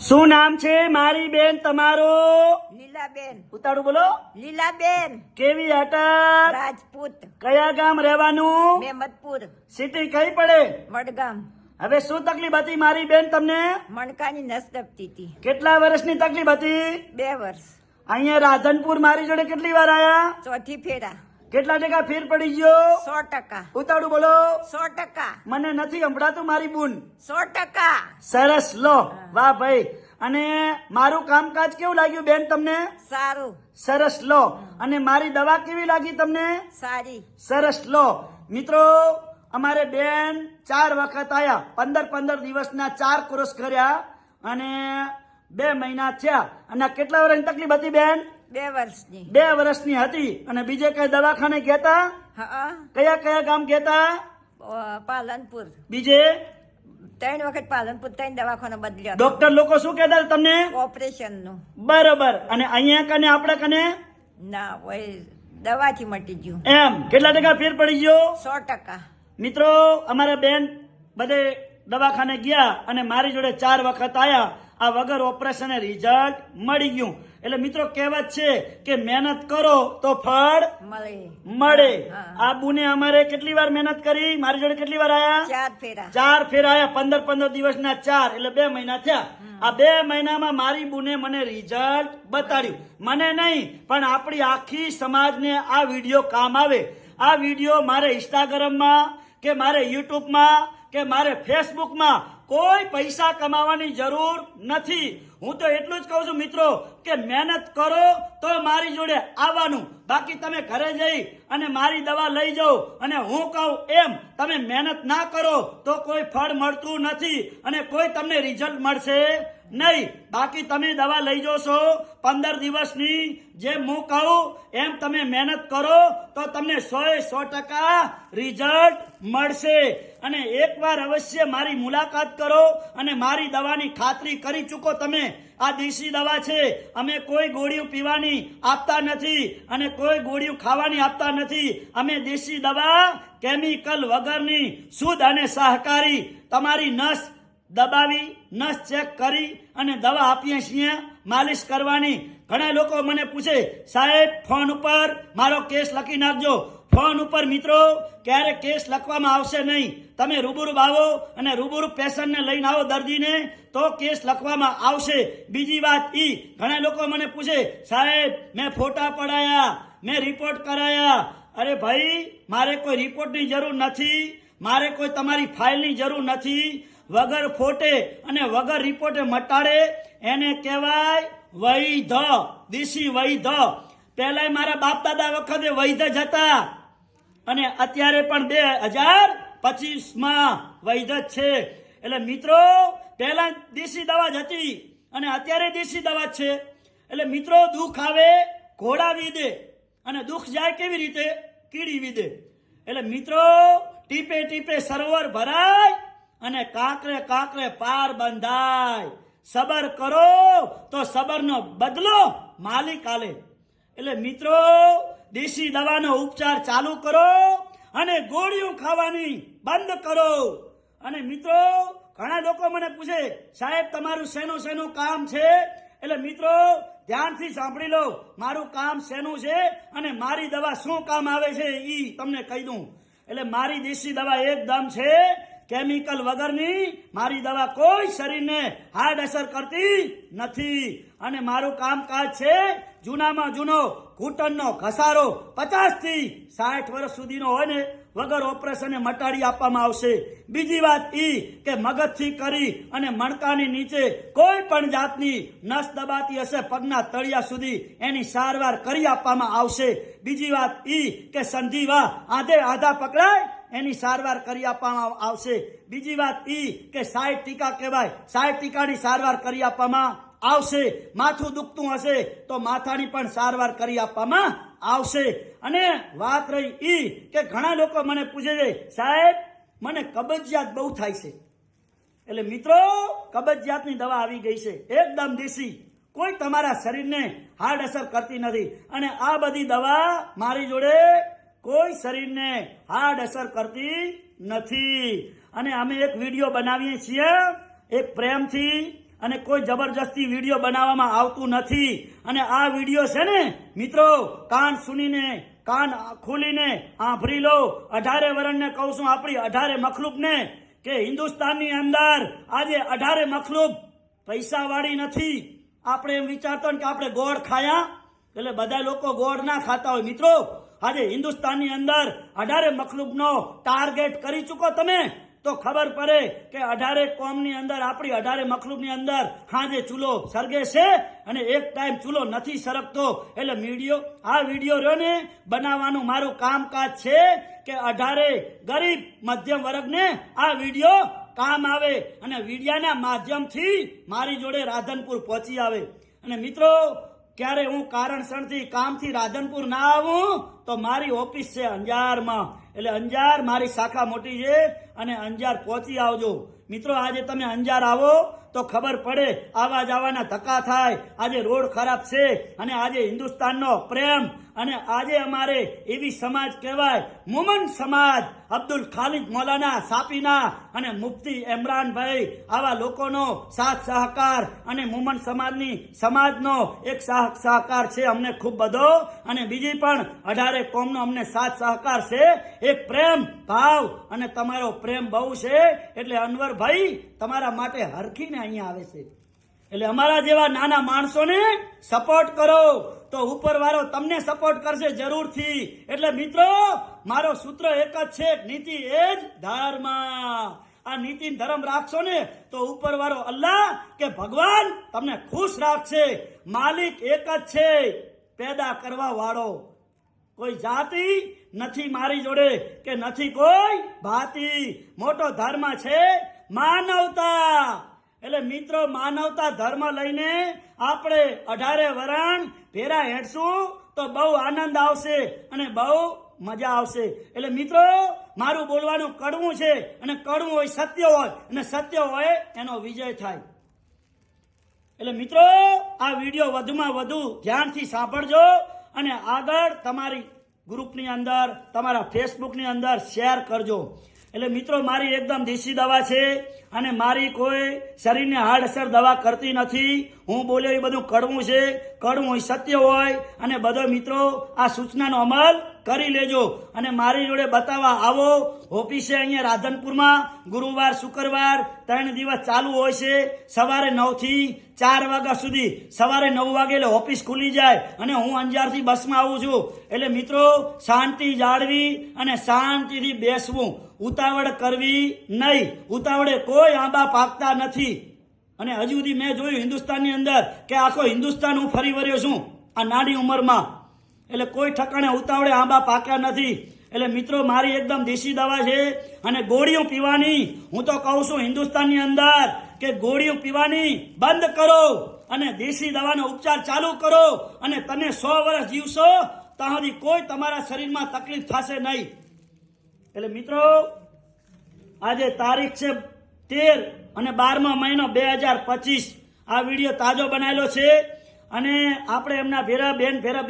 શું નામ છે મારી બેન તમારું? લીલાબેન. ઉતાળું બોલો. લીલાબેન કેવી અટક? રાજપૂત. કયા ગામ રહેવાનું? મેમદપુર. સિટી કઈ પડે? વડગામ. હવે શું તકલીફ હતી મારી બેન તમને? મણકાની નસ દબતી હતી. કેટલા વર્ષની તકલીફ હતી? 2 વર્ષ. અહીંયા રાધનપુર મારી જોડે કેટલી વાર આયા? ચોથી ફેરા. કેટલા ટકા ફેર પડી ગયો? 100%. ઉતાળું બોલો. 100%. મને નથી સંભળાતું મારી બુન. 100%. સરસ લો. વાહ ભાઈ. અને મારું કામકાજ કેવું લાગ્યું બેન તમને? સારું. સરસ લો. અને મારી દવા કેવી લાગી તમને? સારી. સરસ લો. મિત્રો અમારે બેન 4 વખત આયા, 15 દિવસના 4 કોર્સ કર્યા અને 2 મહિના થયા. અને કેટલા વર્ષની તકલીફ હતી બેન? 2 વર્ષની. 2 વર્ષની હતી. અને બીજે કઈ દવાખાને ગયા? હા. કયા કયા ગામ ગયા? પાલનપુર. બીજે 3 વખત પાલનપુર 3 દવાખાનો બદલ્યો. ડોક્ટર લોકો શું કહેતા હતા તમને? ઓપરેશન નું. બરોબર. અને અહીંયા કને આપણે કને ના હોય દવાથી મટી ગયું. એમ કેટલા ટકા ફેર પડી ગયો? 100%. મિત્રો અમારા બેન બધે દવાખાને ગયા અને મારી જોડે 4 વખત આયા. આ વગર ઓપરેશન રિઝલ્ટ મળી ગયું. એટલે મિત્રો કહેવત છે કે મહેનત કરો તો ફળ મળે. આ બુને અમારે કેટલી વાર મહેનત કરી? મારી જોડે કેટલી વાર આયા? 4 ફેરા. 4 ફેર આયા. 15 દિવસના 4 એટલે 2 મહિના થયા. આ 2 મહિનામાં મારી બુને મને રિઝલ્ટ બતાડ્યું. મને નહીં પણ આપણી આખી સમાજને આ વિડીયો કામ આવે. આ વિડીયો મારે ઇન્સ્ટાગ્રામમાં કે મારે યુટ્યુબમાં કે મારે ફેસબુકમાં કોઈ પૈસા કમાવાની જરૂર નથી. હું તો એટલું જ કહું છું મિત્રો કે મહેનત કરો તો મારી જોડે આવવાનું. બાકી તમે ઘરે જઈ અને મારી દવા લઈ જાઓ અને હું કહું એમ તમે મહેનત ના કરો તો કોઈ ફળ મળતું નથી અને કોઈ તમને રિઝલ્ટ મળશે નહીં. બાકી તમે દવા લઈ જશો 15 દિવસની, જેમ હું કહું એમ તમે મહેનત કરો તો તમને 100% રિઝલ્ટ મળશે. અને એકવાર અવશ્ય મારી મુલાકાત કરો અને મારી દવાની ખાતરી કરી ચૂકો તમે. આ દેશી દવા છે. અમે કોઈ ગોળીઓ પીવાની આપતા નથી અને કોઈ ગોળીઓ ખાવાની આપતા નથી. અમે દેશી દવા કેમિકલ વગરની શુદ્ધ અને સહકારી તમારી નસ દબાવી નસ ચેક કરી અને દવા આપીએ છીએ માલિશ કરવાની. ઘણા લોકો મને પૂછે સાહેબ ફોન ઉપર મારો કેસ લખી નાખજો. ફોન ઉપર મિત્રો ક્યારે કેસ લખવામાં આવશે નહીં. તમે રૂબરૂ આવો અને રૂબરૂ પેશન્ટને લઈને આવો દર્દીને તો કેસ લખવામાં આવશે. બીજી વાત ઈ ઘણા લોકો મને પૂછે સાહેબ મેં ફોટા પડાયા, મેં રિપોર્ટ કરાયા. અરે ભાઈ મારે કોઈ રિપોર્ટની જરૂર નથી. મારે કોઈ તમારી ફાઇલની જરૂર નથી. વગર ફોટે અને વગર રિપોર્ટે મટાડે એને કહેવાય વૈધ, દેશી વૈધ. પહેલા મારા બાપ દાદા વખતે વૈધ જ હતા અને અત્યારે પણ 2025માં વૈધ જ છે. એટલે મિત્રો પહેલા દેશી દવા જ હતી અને અત્યારે દેશી દવા છે. એટલે મિત્રો દુઃખ આવે ઘોડા વીદે અને દુઃખ જાય કેવી રીતે? કીડી વીદે. એટલે મિત્રો ટીપે ટીપે સરોવર ભરાય અને કાંકરે કાંકરે પાર બંધાય. સબર કરો તો સબરનો બદલો માલિક આલે. એટલે મિત્રો દેશી દવાનો ઉપચાર ચાલુ કરો અને ગોળીઓ ખાવાની બંધ કરો. અને મિત્રો ઘણા લોકો મને પૂછે સાહેબ તમારું શેનું કામ છે? એટલે મિત્રો ધ્યાનથી સાંભળી લો. મારું કામ શેનું છે અને મારી દવા શું કામ આવે છે એ તમને કહી દઉં. એટલે મારી દેશી દવા એકદમ છે કેમિકલ વગરની. મારી દવા કોઈ શરીરને હાર્ડ અસર કરતી નથી. અને મારું કામકાજ છે જૂનામાં જૂનો ઘૂંટણનો ઘસારો 50 થી 60 વર્ષ સુધીનો હોય ને વગર ઓપરેશને મટાડી આપવામાં આવશે. બીજી વાત ઈ કે મગજથી કરી અને મણકાની નીચે કોઈ પણ જાતની નસ દબાતી હશે પગના તળિયા સુધી એની સારવાર કરી આપવામાં આવશે. બીજી વાત ઈ કે સંધિવા આધા પકડાય એની સારવાર કરી આપવામાં આવશે. બીજી વાત ઈ કે 60 ટીકા કહેવાય, 60 ટીકાની સારવાર કરી આપવામાં આવશે. માથું દુખતું હશે તો માથાની પણ સારવાર કરી આપવામાં આવશે. અને વાત રહી ઈ કે ઘણા લોકો મને પૂછે છે સાહેબ મને કબજિયાત બહુ થાય છે. એટલે મિત્રો કબજિયાતની દવા આવી ગઈ છે એકદમ દેશી, કોઈ તમારા શરીરને હાર્ડ અસર કરતી નથી. અને આ બધી દવા મારી જોડે કોઈ શરીરને હાર્ડ અસર કરતી નથી. અને અમે એક વિડીયો બનાવીએ છીએ એક પ્રેમથી અને કોઈ જબરજસ્તી વિડીયો બનાવવામાં આવતું નથી. અને આ વિડીયો છે ને મિત્રો, કાન સુનીને કાન ખોલીને આંભરી લો. 18 વર્ષને કહું છું, આપણી 18 મખલુકને, કે હિન્દુસ્તાનની અંદર આજે 18 મખલુક પૈસાવાળી નથી. આપણે એમ વિચારતો ને કે આપણે ગોળ ખાયા, એટલે બધા લોકો ગોળ ના ખાતા હોય. મિત્રો, આજે હિન્દુસ્તાનની અંદર 18 મખલુકનો ટાર્ગેટ કરી ચૂકો તમે, તો ખબર પડે કે 18 કોમની અંદર, આપણી 18 મખલુકની અંદર હાજે ચૂલો સળગે છે અને એક ટાઈમ ચૂલો નથી સરગતો. એટલે આ વિડીયો રહ્યો ને બનાવવાનું મારું કામકાજ છે કે 18 ગરીબ મધ્યમ વર્ગને આ વિડીયો કામ આવે અને વિડીયાના માધ્યમથી મારી જોડે રાધનપુર પહોંચી આવે. અને મિત્રો, ક્યારે હું કારણસરથી કામથી રાધનપુર ના આવું તો મારી ઓફિસ છે અંજારમાં, એટલે અંજાર મારી શાખા મોટી છે અને અંજાર પહોંચી આવજો. મિત્રો, આજે તમે અંજાર આવો તો ખબર પડે, આવા જવાના ધક્કા થાય. આજે રોડ ખરાબ છે અને આજે હિન્દુસ્તાનનો પ્રેમ, અને આજે અમારે એવી સમાજ કહેવાય, મોમન સમાજ, અબ્દુલ ખાલિદ મૌલાના સાપીના અને મુફ્તી ઇમરાનભાઈ, આવા લોકોનો સાથ સહકાર અને મોમન સમાજનો એક સહકાર છે અમને ખૂબ બધો. અને બીજી પણ 18 કોમનો અમને સાથ સહકાર છે, એક પ્રેમ ભાવ, અને તમારો પ્રેમ બહુ છે. એટલે અનવરભાઈ તમારા માટે હરખીને અહીંયા આવે છે. એટલે અમારા જેવા નાના માણસોને સપોર્ટ કરો તો ઉપરવાળો તમને સપોર્ટ કરશે જરૂરથી. એટલે મિત્રો, મારો સૂત્ર એક જ છે, નીતિ એ જ ધર્મ. આ નીતિ ધર્મ રાખશો ને તો ઉપરવાળો અલ્લાહ કે ભગવાન તમને ખુશ રાખશે. માલિક એક જ છે, પેદા કરવા વાળો. કોઈ જાતિ નથી મારી જોડે કે નથી કોઈ ભાતિ. મોટો ધર્મ છે માનવતા. એટલે મિત્રો, માનવતા ધર્મ લઈને આપણે 18 વરણ ભેરા હેઠશું તો બહુ આનંદ આવશે અને બહુ મજા આવશે. એટલે મિત્રો, મારું બોલવાનું કડવું છે, અને કડવું હોય સત્ય હોય, અને સત્ય હોય એનો વિજય થાય. એટલે મિત્રો, આ વિડીયો વધુમાં વધુ ધ્યાનથી સાંભળજો અને આગળ તમારી ગ્રુપની અંદર, તમારા ફેસબુકની અંદર શેર કરજો. એટલે મિત્રો, મારી એકદમ દેશી દવા છે અને મારી કોઈ શરીરને આડઅસર દવા કરતી નથી. હું બોલ્યો એ બધું કડવું છે, કડવું હોય સત્ય હોય, અને બધો મિત્રો આ સૂચનાનો અમલ કરી લેજો. અને મારી જોડે બતાવવા આવો. ઓફિસે અહીંયા રાધનપુરમાં ગુરુવાર શુક્રવાર 3 દિવસ ચાલુ હોય છે, સવારે 9 થી 4 વાગ્યા સુધી. સવારે 9 વાગે એટલે ઓફિસ ખુલી જાય અને હું અંજારથી બસમાં આવું છું. એટલે મિત્રો, શાંતિ જાળવી અને શાંતિથી બેસવું, ઉતાવળ કરવી નહીં. ઉતાવળે કોઈ આંબા પાકતા નથી. અને હજુ સુધી મેં જોયું હિન્દુસ્તાનની અંદર કે આખો હિન્દુસ્તાન હું ફરી વર્યો છું આ નાની ઉંમરમાં. એટલે કોઈ ઠકાણે ઉતાવળે આંબા પાક્યા નથી. એટલે મિત્રો, મારી એકદમ દેશી દવા છે. અને ગોળીઓ પીવાની, હું તો કહું છું હિન્દુસ્તાનની અંદર કે ગોળીઓ પીવાની બંધ કરો અને દેશી દવાનો ઉપચાર ચાલુ કરો, અને તમે 100 વર્ષ જીવશો ત્યાં સુધી કોઈ તમારા શરીરમાં તકલીફ થશે નહીં. એટલે મિત્રો, આજે તારીખ છે 13 અને 12મો મહિનો 2025. આ વિડીયો તાજો બનાવેલો છે અને આપણે એમના ભેરા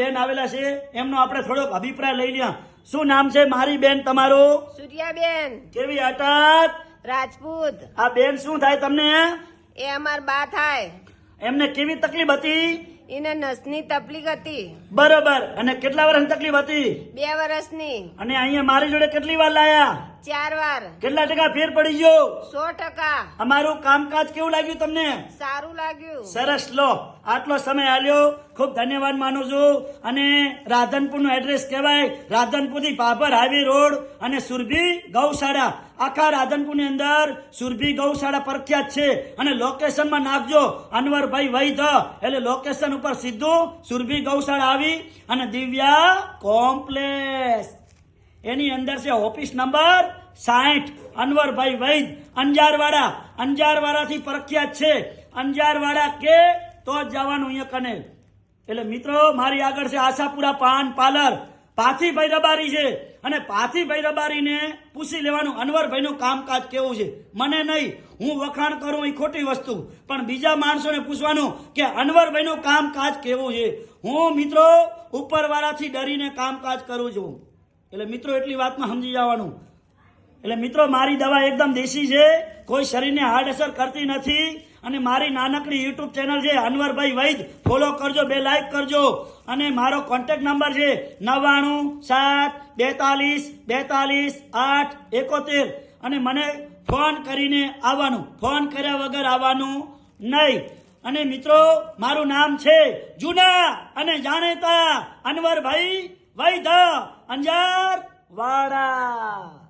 બેન આવેલા છે, એમનો આપણે થોડોક અભિપ્રાય લઈ લ્યા. શું નામ છે મારી બેન તમારું? સૂર્યાબેન કેવી અટક? રાજપૂત. આ બેન શું થાય તમને? એ અમાર બા થાય. એમને કેવી તકલીફ હતી? એને નસની તકલીફ હતી. બરોબર. અને કેટલા વર્ષની તકલીફ હતી? 2 વર્ષની. અને અહીંયા મારી જોડે કેટલી વાર લાયા? 4 વાર. કેટલા ટકા ફેર પડી ગયો? 100%. અમારું કામકાજ કેવું લાગ્યું તમને? સારું લાગ્યું. સરસ. લો, આટલો સમય આલ્યો, ખૂબ ધન્યવાદ માનું છું. અને રાધનપુરનું એડ્રેસ કહેવાય, રાધનપુરથી ભાભર હાઈવે રોડ અને સુરભી ગૌશાળા. આખા રાધનપુરની અંદર સુરભી ગૌશાળા પ્રખ્યાત છે. અને લોકેશનમાં નાખજો અનવરભાઈ વૈદ, એટલે લોકેશન ઉપર સીધું સુરભી ગૌશાળા આવી અને દિવ્યા કોમ્પ્લેક્સ એની અંદર છે ઓફિસ નંબર 60. અનવરભાઈ વૈદ અંજારવાડાથી પ્રખ્યાત છે. અંજારવાડા કે તો જ જવાનું અહીંયા કને. એટલે મિત્રો, મારી આગળ છે આશાપુરા પાન પાર્લર. પાથીભાઈ રબારી છે અને પાથીભાઈ રબારીને પૂછી લેવાનું અનવરભાઈનું કામકાજ કેવું છે. મને નહીં, હું વખાણ કરું એ ખોટી વસ્તુ, પણ બીજા માણસોને પૂછવાનું કે અનવરભાઈનું કામકાજ કેવું છે. હું મિત્રો ઉપરવાળાથી ડરીને કામકાજ કરું છું. એટલે મિત્રો, એટલી વાતમાં સમજી જવાનું. એટલે મિત્રો, મારી દવા એકદમ દેશી છે, કોઈ શરીરને આડઅસર કરતી નથી અને મારી નાનકડી યુટ્યુબ ચેનલ છે અનવરભાઈ વૈદ, ફોલો કરજો, 2 લાઈક કરજો. અને મારો કોન્ટેક્ટ નંબર છે 9974424871. અને મને ફોન કરીને આવવાનું, ફોન કર્યા વગર આવવાનું નહીં. અને મિત્રો, મારું નામ છે જૂના અને જાણીતા અનવરભાઈ વૈદ, અંજાર વાડા.